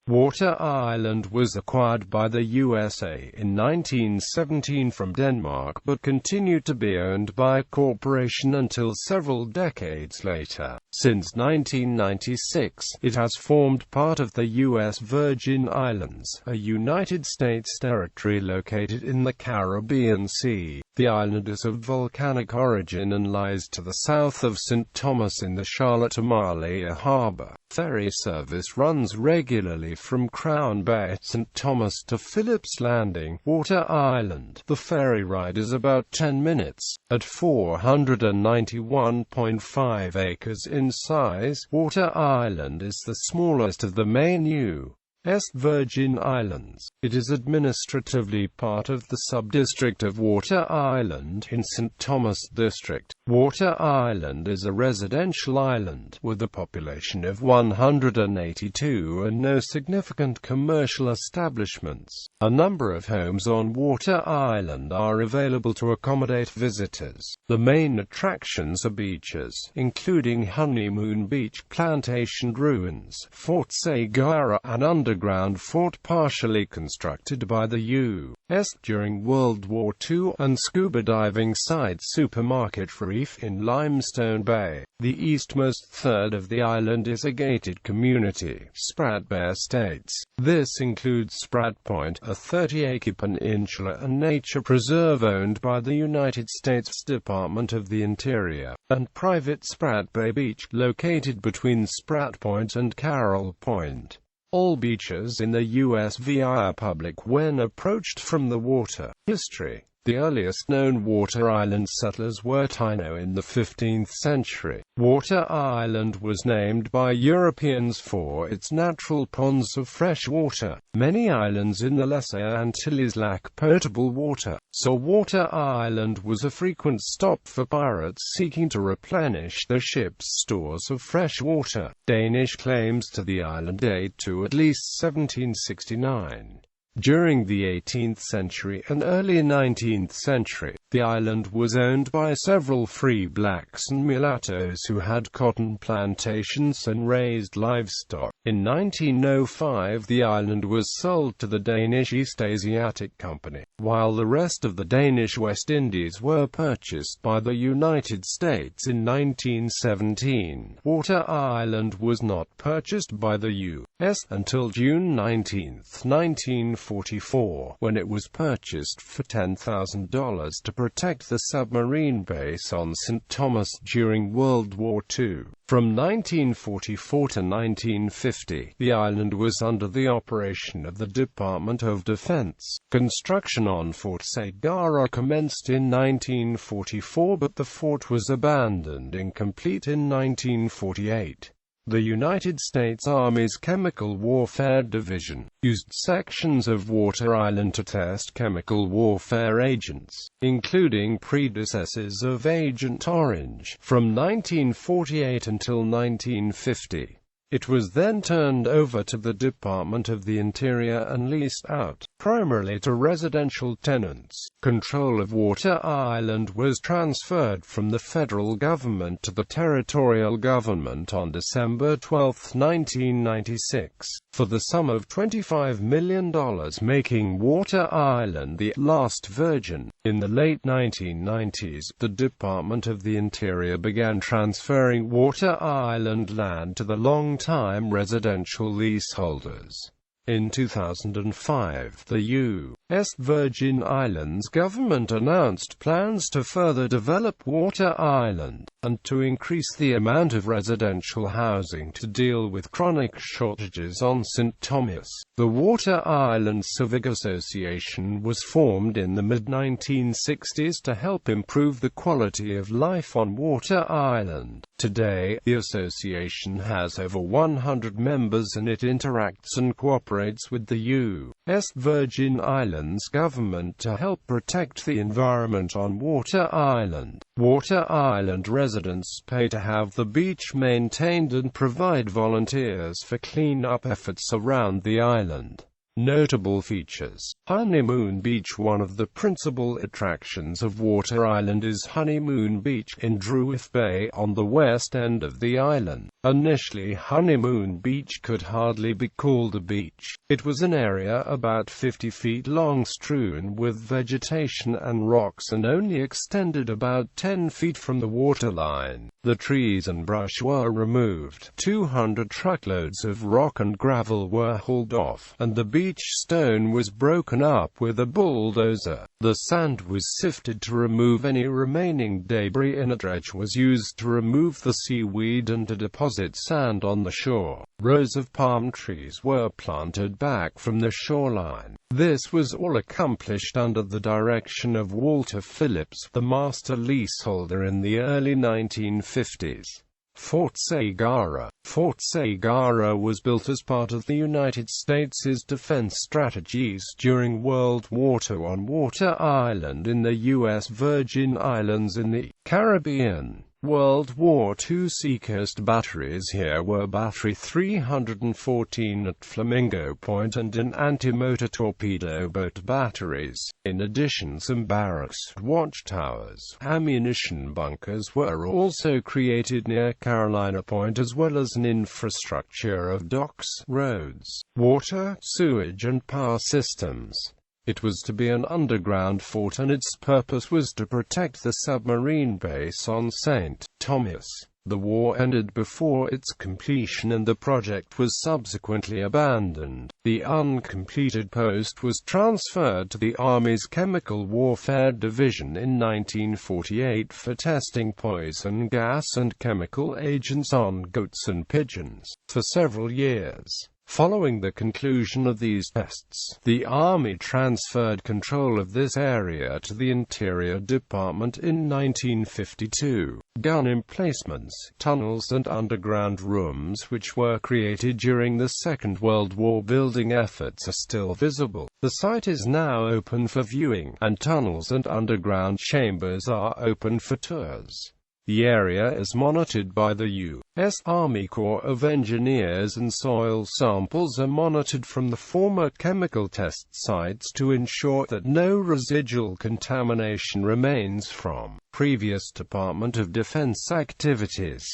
Water Island was acquired by the USA in 1917 from Denmark but continued to be owned by a corporation until several decades later. Since 1996, it has formed part of the U.S.Virgin Islands, a United States territory located in the Caribbean Sea. The island is of volcanic origin and lies to the south of St. Thomas in the Charlotte Amalie harbor. Ferry service runs regularly from Crown Bay, St. Thomas to Phillips Landing, Water Island. The ferry ride is about 10 minutes. At 491.5 acres in size, Water Island is the smallest of the main U.S. Virgin Islands. It is administratively part of the sub-district of Water Island in St. Thomas District. Water Island is a residential island, with a population of 182 and no significant commercial establishments. A number of homes on Water Island are available to accommodate visitors. The main attractions are beaches, including Honeymoon Beach, Plantation Ruins, Fort Sagar, and underground fort partially constructed by the U.S. during World War II, and scuba diving site Supermarket Reef in Limestone Bay. The eastmost third of the island is a gated community, Sprat Bay Estates. This includes Sprat Point, a 30-acre peninsula and nature preserve owned by the United States Department of the Interior, and private Sprat Bay Beach, located between Sprat Point and Carroll Point. All beaches in the U.S.V. are public when approached from the water. History. The earliest known Water Island settlers were Taino in the 15th century. Water Island was named by Europeans for its natural ponds of fresh water. Many islands in the Lesser Antilles lack potable water, so Water Island was a frequent stop for pirates seeking to replenish their ships' stores of fresh water. Danish claims to the island date to at least 1769. During the 18th century and early 19th century, the island was owned by several free blacks and mulattoes who had cotton plantations and raised livestock. In 1905, the island was sold to the Danish East Asiatic Company, while the rest of the Danish West Indies were purchased by the United States in 1917. Water Island was not purchased by the U.S. until June 19, 1944, when it was purchased for $10,000 to protect the submarine base on St. Thomas during World War II. From 1944 to 1950, the island was under the operation of the Department of Defense. Construction on Fort Sagar commenced in 1944, but the fort was abandoned incomplete in 1948. The United States Army's Chemical Warfare Division used sections of Water Island to test chemical warfare agents, including predecessors of Agent Orange, from 1948 until 1950. It was then turned over to the Department of the Interior and leased out, primarily to residential tenants. Control of Water Island was transferred from the federal government to the territorial government on December 12, 1996, for the sum of $25 million, making Water Island the last virgin. In the late 1990s, the Department of the Interior began transferring Water Island land to the long-time residential leaseholders. In 2005, the U.S. Virgin Islands government announced plans to further develop Water Island, and to increase the amount of residential housing to deal with chronic shortages on St. Thomas. The Water Island Civic Association was formed in the mid-1960s to help improve the quality of life on Water Island. Today, the association has over 100 members and it interacts and cooperates with the U.S. Virgin Islands government to help protect the environment on Water Island. Water Island residents pay to have the beach maintained and provide volunteers for clean-up efforts around the island. Notable features. Honeymoon Beach. One of the principal attractions of Water Island is Honeymoon Beach in Druiff Bay on the west end of the island. Initially, Honeymoon Beach could hardly be called a beach. It was an area about 50 feet long, strewn with vegetation and rocks, and only extended about 10 feet from the waterline. The trees and brush were removed, 200 truckloads of rock and gravel were hauled off, and the beach stone was broken up with a bulldozer. The sand was sifted to remove any remaining debris, and a dredge was used to remove the seaweed and to deposit sand on the shore. Rows of palm trees were planted back from the shoreline. This was all accomplished under the direction of Walter Phillips, the master leaseholder, in the early 1950s. Fort Sagar. Fort Sagar was built as part of the United States' defense strategies during World War II on Water Island in the U.S. Virgin Islands in the Caribbean. World War II seacoast batteries here were Battery 314 at Flamingo Point and an anti-motor torpedo boat batteries. In addition, some barracks, watchtowers, ammunition bunkers were also created near Carolina Point, as well as an infrastructure of docks, roads, water, sewage and power systems. It was to be an underground fort, and its purpose was to protect the submarine base on St. Thomas. The war ended before its completion, and the project was subsequently abandoned. The uncompleted post was transferred to the Army's Chemical Warfare Division in 1948 for testing poison gas and chemical agents on goats and pigeons. For several years following the conclusion of these tests, the Army transferred control of this area to the Interior Department in 1952. Gun emplacements, tunnels and underground rooms which were created during the Second World War building efforts are still visible. The site is now open for viewing, and tunnels and underground chambers are open for tours. The area is monitored by the U.S. Army Corps of Engineers, and soil samples are monitored from the former chemical test sites to ensure that no residual contamination remains from previous Department of Defense activities.